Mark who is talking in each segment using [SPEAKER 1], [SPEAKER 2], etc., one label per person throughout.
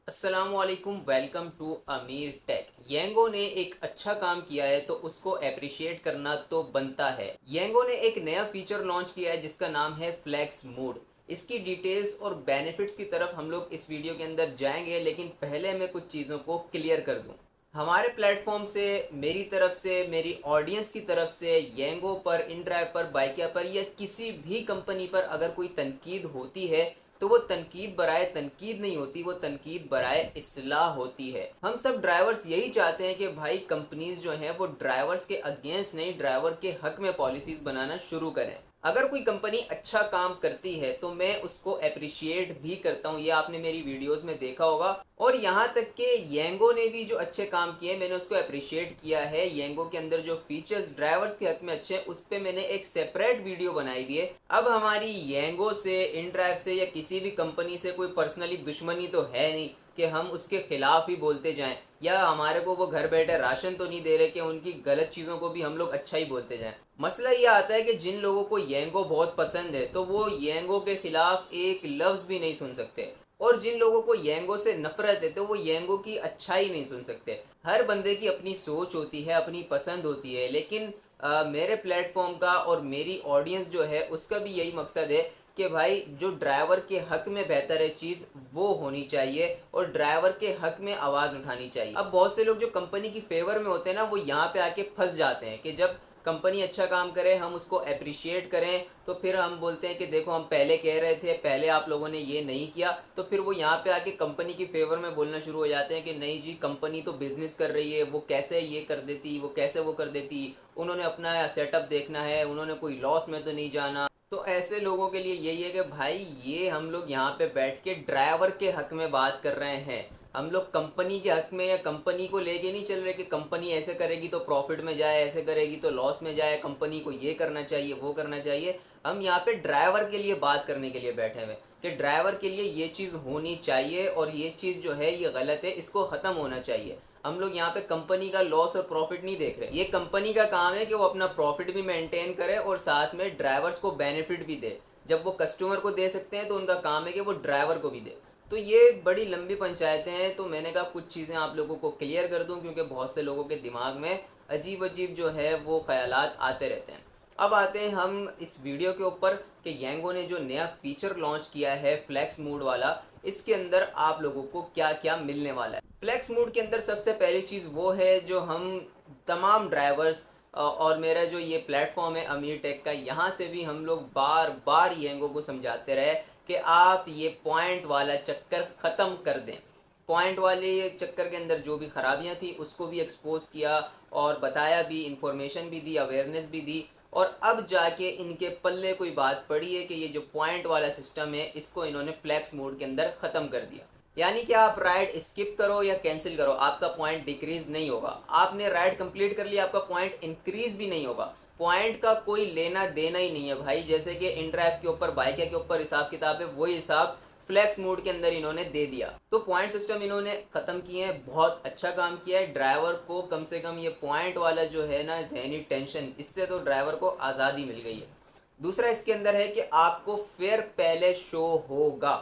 [SPEAKER 1] अस्सलामुअलैकुम, welcome to अमीर take. येंगो ने एक अच्छा काम किया है तो उसको अप्रिशिएट करना तो बनता है। येंगो ने एक नया फीचर लॉन्च किया है जिसका नाम है फ्लेक्स मोड। इसकी डिटेल्स और बेनिफिट्स की तरफ हम लोग इस वीडियो के अंदर जाएंगे, लेकिन पहले मैं कुछ चीज़ों को क्लियर कर दूं। हमारे प्लेटफॉर्म से, मेरी तरफ से, मेरी ऑडियंस की तरफ से येंगो पर, इनड्राइव पर, बाइकिया पर या किसी भी कंपनी पर अगर कोई तनकीद होती है तो वो तनकीद बराए तनकीद नहीं होती, वो तनकीद बराए इस्लाह होती है। हम सब ड्राइवर्स यही चाहते हैं कि भाई कंपनीज जो हैं वो ड्राइवर्स के अगेंस्ट नहीं, ड्राइवर के हक में पॉलिसीज बनाना शुरू करें। अगर कोई कंपनी अच्छा काम करती है तो मैं उसको अप्रिशिएट भी करता हूँ, ये आपने मेरी वीडियोस में देखा होगा। और यहाँ तक कि येंगो ने भी जो अच्छे काम किए मैंने उसको अप्रिशिएट किया है। येंगो के अंदर जो फीचर्स ड्राइवर्स के हक में अच्छे हैं उस पर मैंने एक सेपरेट वीडियो बनाई हुई है। अब हमारी येंगो से, इनड्राइव से या किसी भी कंपनी से कोई पर्सनली दुश्मनी तो है नहीं कि हम उसके खिलाफ ही बोलते जाएं, या हमारे को वो घर बैठे राशन तो नहीं दे रहे कि उनकी गलत चीज़ों को भी हम लोग अच्छा ही बोलते जाएं। मसला ये आता है कि जिन लोगों को येंगो बहुत पसंद है तो वो येंगो के खिलाफ एक लफ्ज़ भी नहीं सुन सकते, और जिन लोगों को येंगो से नफरत है तो वो येंगो की अच्छाई नहीं सुन सकते। हर बंदे की अपनी सोच होती है, अपनी पसंद होती है, लेकिन मेरे प्लेटफॉर्म का और मेरी ऑडियंस जो है उसका भी यही मकसद है कि भाई जो ड्राइवर के हक में बेहतर है चीज़ वो होनी चाहिए और ड्राइवर के हक में आवाज़ उठानी चाहिए। अब बहुत से लोग जो कंपनी की फेवर में होते हैं ना, वो यहाँ पे आके फंस जाते हैं कि जब कंपनी अच्छा काम करे हम उसको अप्रिशिएट करें तो फिर हम बोलते हैं कि देखो हम पहले कह रहे थे, पहले आप लोगों ने ये नहीं किया। तो फिर वो यहाँ पे आके कंपनी की फेवर में बोलना शुरू हो जाते हैं कि नहीं जी, कंपनी तो बिजनेस कर रही है, वो कैसे ये कर देती, वो कैसे वो कर देती, उन्होंने अपना सेटअप देखना है, उन्होंने कोई लॉस में तो नहीं जाना। तो ऐसे लोगों के लिए यही है कि भाई ये हम लोग यहाँ पे बैठ के ड्राइवर के हक में बात कर रहे हैं। हम लोग कंपनी के हक में या कंपनी को लेके नहीं चल रहे कि कंपनी ऐसे करेगी तो प्रॉफिट में जाए, ऐसे करेगी तो लॉस में जाए, कंपनी को ये करना चाहिए, वो करना चाहिए। हम यहाँ पे ड्राइवर के लिए बात करने के लिए बैठे हुए कि ड्राइवर के लिए ये चीज़ होनी चाहिए और ये चीज़ जो है ये गलत है, इसको ख़त्म होना चाहिए। हम लोग यहाँ पे कंपनी का लॉस और प्रॉफिट नहीं देख रहे। ये कंपनी का काम है कि वो अपना प्रॉफिट भी मेंटेन करे और साथ में ड्राइवर्स को बेनिफिट भी दे। जब वो कस्टमर को दे सकते हैं तो उनका काम है कि वो ड्राइवर को भी दे। तो ये बड़ी लंबी पंचायतें हैं, तो मैंने कहा कुछ चीज़ें आप लोगों को क्लियर कर दूं क्योंकि बहुत से लोगों के दिमाग में अजीब अजीब जो है वो ख्यालात आते रहते हैं। अब आते हैं हम इस वीडियो के ऊपर कि येंगो ने जो नया फीचर लॉन्च किया है फ्लैक्स मूड वाला, इसके अंदर आप लोगों को क्या क्या मिलने वाला है। फ्लैक्स मूड के अंदर सबसे पहली चीज़ वो है जो हम तमाम ड्राइवर्स और मेरा जो ये प्लेटफॉर्म है अमीर टेक का, यहाँ से भी हम लोग बार बार येंगो को समझाते रहे कि आप ये पॉइंट वाला चक्कर ख़त्म कर दें। पॉइंट वाले चक्कर के अंदर जो भी खराबियां थी उसको भी एक्सपोज किया और बताया भी, इंफॉर्मेशन भी दी, अवेयरनेस भी दी। और अब जाके इनके पल्ले कोई बात पड़ी है कि ये जो पॉइंट वाला सिस्टम है इसको इन्होंने फ्लैक्स मोड के अंदर ख़त्म कर दिया। यानी कि आप राइड स्किप करो या कैंसिल करो, आपका पॉइंट डिक्रीज नहीं होगा। आपने राइड कंप्लीट कर लिया, आपका पॉइंट इंक्रीज भी नहीं होगा। पॉइंट का कोई लेना देना ही नहीं है भाई। जैसे कि इन ड्राइव के ऊपर, बाइक के ऊपर हिसाब किताब है, वही हिसाब फ्लैक्स मोड के अंदर इन्होंने दे दिया। तो पॉइंट सिस्टम इन्होंने खत्म किए हैं, बहुत अच्छा काम किया है। ड्राइवर को कम से कम ये पॉइंट वाला जो है ना जहनी टेंशन, इससे तो ड्राइवर को आज़ादी मिल गई है। दूसरा इसके अंदर है कि आपको फेयर पहले शो होगा,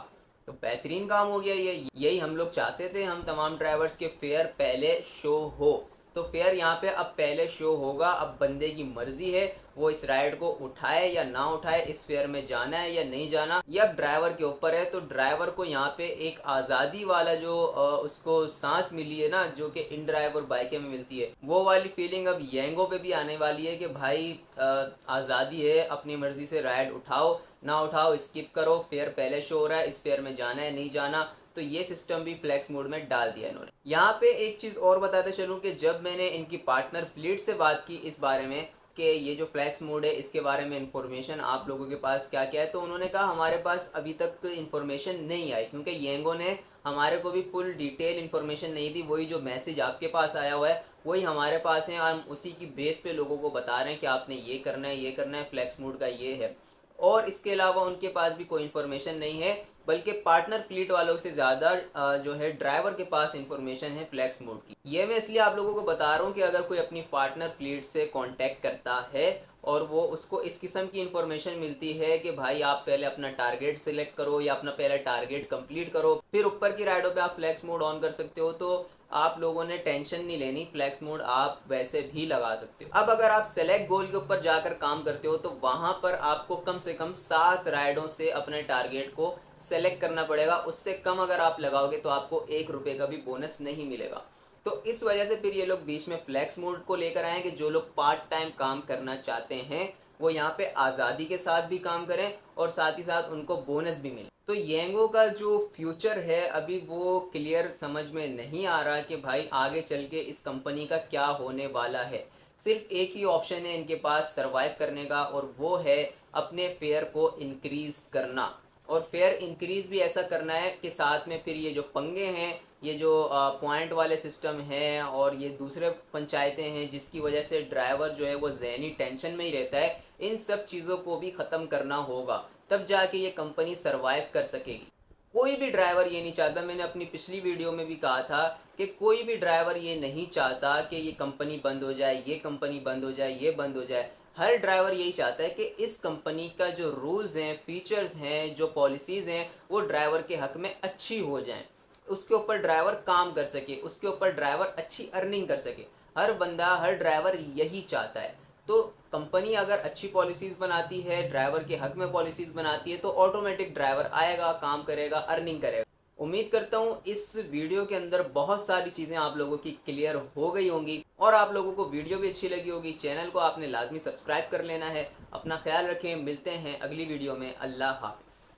[SPEAKER 1] तो बेहतरीन काम हो गया ये। यही हम लोग चाहते थे, हम तमाम ड्राइवर्स के फेयर पहले शो हो। तो फेयर यहाँ पे अब पहले शो होगा। अब बंदे की मर्जी है वो इस राइड को उठाए या ना उठाए, इस फेयर में जाना है या नहीं जाना, या ड्राइवर के ऊपर है। तो ड्राइवर को यहाँ पे एक आज़ादी वाला जो उसको सांस मिली है ना, जो कि इन ड्राइव और बाइकें में मिलती है, वो वाली फीलिंग अब येंगो पे भी आने वाली है कि भाई आज़ादी है, अपनी मर्जी से राइड उठाओ ना उठाओ, स्किप करो, फेयर पहले शो हो रहा है, इस फेयर में जाना है नहीं जाना। तो ये सिस्टम भी फ्लैक्स मोड में डाल दिया इन्होंने। यहाँ पे एक चीज़ और बताते चलूँ कि जब मैंने इनकी पार्टनर फ्लीट से बात की इस बारे में कि ये जो फ्लैक्स मोड है इसके बारे में इंफॉर्मेशन आप लोगों के पास क्या क्या है, तो उन्होंने कहा हमारे पास अभी तक इंफॉर्मेशन नहीं आई, क्योंकि येंगो ने हमारे को भी फुल डिटेल इंफॉर्मेशन नहीं दी। वही जो मैसेज आपके पास आया हुआ है वही हमारे पास है और हम उसी की बेस पे लोगों को बता रहे हैं कि आपने ये करना है, ये करना है, फ्लैक्स मोड का ये है। और इसके अलावा उनके पास भी कोई इन्फॉर्मेशन नहीं है, बल्कि पार्टनर फ्लीट वालों से ज़्यादा जो है ड्राइवर के पास इन्फॉर्मेशन है फ्लैक्स मोड की। ये मैं इसलिए आप लोगों को बता रहा हूँ कि अगर कोई अपनी पार्टनर फ्लीट से कांटेक्ट करता है और वो उसको इस किस्म की इन्फॉर्मेशन मिलती है कि भाई आप पहले अपना टारगेट सिलेक्ट करो या अपना पहले टारगेट कंप्लीट करो, फिर ऊपर की राइडों पे आप फ्लेक्स मोड ऑन कर सकते हो। तो आप लोगों ने टेंशन नहीं लेनी, फ्लेक्स मोड आप वैसे भी लगा सकते हो। अब अगर आप सेलेक्ट गोल के ऊपर जाकर काम करते हो तो वहां पर आपको कम से कम 7 राइडों से अपने टारगेट को सेलेक्ट करना पड़ेगा। उससे कम अगर आप लगाओगे तो आपको 1 रुपए का भी बोनस नहीं मिलेगा। तो इस वजह से फिर ये लोग बीच में फ्लेक्स मोड को लेकर आए कि जो लोग पार्ट टाइम काम करना चाहते हैं वो यहाँ पे आज़ादी के साथ भी काम करें और साथ ही साथ उनको बोनस भी मिले। तो येंगो का जो फ्यूचर है अभी वो क्लियर समझ में नहीं आ रहा कि भाई आगे चल के इस कंपनी का क्या होने वाला है। सिर्फ एक ही ऑप्शन है इनके पास सरवाइव करने का, और वो है अपने फेयर को इंक्रीज करना। और फेयर इंक्रीज भी ऐसा करना है कि साथ में फिर ये जो पंगे हैं, ये जो पॉइंट वाले सिस्टम हैं और ये दूसरे पंचायतें हैं जिसकी वजह से ड्राइवर जो है वो ज़हनी टेंशन में ही रहता है, इन सब चीज़ों को भी ख़त्म करना होगा, तब जाके ये कंपनी सरवाइव कर सकेगी। कोई भी ड्राइवर ये नहीं चाहता, मैंने अपनी पिछली वीडियो में भी कहा था कि कोई भी ड्राइवर ये नहीं चाहता कि ये कंपनी बंद हो जाए, ये कंपनी बंद हो जाए, ये बंद हो जाए। हर ड्राइवर यही चाहता है कि इस कंपनी का जो रूल्स हैं, फीचर्स हैं, जो पॉलिसीज़ हैं वो ड्राइवर के हक में अच्छी हो जाएं, उसके ऊपर ड्राइवर काम कर सके, उसके ऊपर ड्राइवर अच्छी अर्निंग कर सके। हर बंदा, हर ड्राइवर यही चाहता है। तो कंपनी अगर अच्छी पॉलिसीज़ बनाती है, ड्राइवर के हक में पॉलिसीज़ बनाती है, तो ऑटोमेटिक ड्राइवर आएगा, काम करेगा, अर्निंग करेगा। उम्मीद करता हूँ इस वीडियो के अंदर बहुत सारी चीज़ें आप लोगों की क्लियर हो गई होंगी और आप लोगों को वीडियो भी अच्छी लगी होगी। चैनल को आपने लाजमी सब्सक्राइब कर लेना है। अपना ख्याल रखें, मिलते हैं अगली वीडियो में। अल्लाह हाफिज़।